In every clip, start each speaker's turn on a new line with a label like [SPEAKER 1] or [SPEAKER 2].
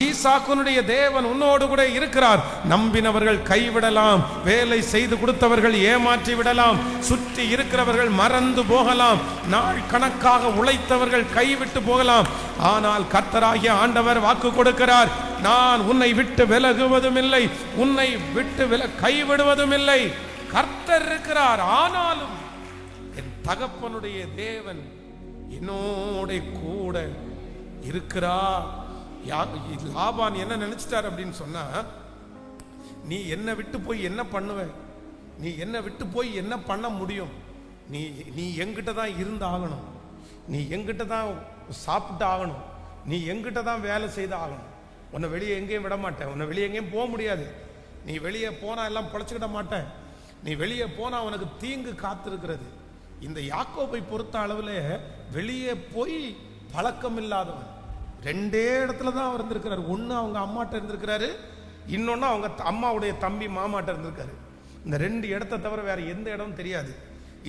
[SPEAKER 1] ஈசாக்குனுடைய தேவன் உன்னோடு கூட இருக்கிறார். நம்பினவர்கள் கைவிடலாம், வேலை செய்து கொடுத்தவர்கள் ஏமாற்றி விடலாம், சுற்றி இருக்கிறவர்கள் மறந்து போகலாம், நாள் கணக்காக உழைத்தவர்கள் கைவிட்டு போகலாம். ஆனால் கர்த்தராகிய ஆண்டவர் வாக்கு கொடுக்கிறார், நான் உன்னை விட்டு விலகுவதும் இல்லை, உன்னை விட்டு கைவிடுவதும் இல்லை. கர்த்தர் இருக்கிறார். ஆனாலும் என் தகப்பனுடைய தேவன் என்னோட கூட இருக்கிறார். லாபான் என்ன நினைச்சிட்டார் அப்படின்னு சொன்னா, நீ என்னை விட்டு போய் என்ன பண்ணுவ, நீ என்னை விட்டு போய் என்ன பண்ண முடியும், நீ எங்கிட்ட தான் இருந்து ஆகணும், நீ எங்கிட்ட தான் சாப்பிட்டு ஆகணும், நீ எங்கிட்ட தான் வேலை செய்து ஆகணும், உன்னை வெளியே எங்கேயும் விட மாட்டேன், உன்னை வெளியே எங்கேயும் போக முடியாது, நீ வெளியே போனா எல்லாம் பொழைச்சிக்கிட மாட்டேன், நீ வெளியே போனா உனக்கு தீங்கு காத்திருக்கிறது. இந்த யாக்கோபை பொறுத்த அளவில் வெளியே போய் பழக்கம் இல்லாதவன். ரெண்டே இடத்துல தான் அவர் இருந்திருக்கிறாரு. ஒன்று அவங்க அம்மாட்ட இருந்திருக்கிறாரு, இன்னொன்று அவங்க அம்மாவுடைய தம்பி மாமாட்ட இருந்திருக்காரு. இந்த ரெண்டு இடத்த தவிர வேற எந்த இடமும் தெரியாது.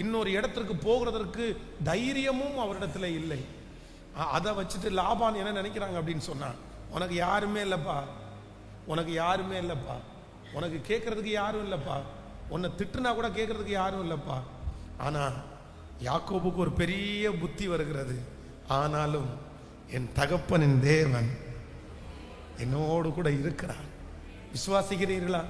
[SPEAKER 1] இன்னொரு இடத்திற்கு போகிறதற்கு தைரியமும் அவரிடத்துல இல்லை. அதை வச்சுட்டு லாபான் என்ன நினைக்கிறாங்க அப்படின்னு சொன்னா, உனக்கு யாருமே இல்லைப்பா, உனக்கு யாருமே இல்லைப்பா, உனக்கு கேட்கறதுக்கு யாரும் இல்லைப்பா, உன்னை திட்டுனா கூட கேட்கறதுக்கு யாரும் இல்லைப்பா. ஆனா யாக்கோபுக்கு ஒரு பெரிய புத்தி வருகிறது. ஆனாலும் என் தகப்பனின் தேவன் என்னோடு கூட இருக்கிறார். விசுவாசிக்கிறீர்களா?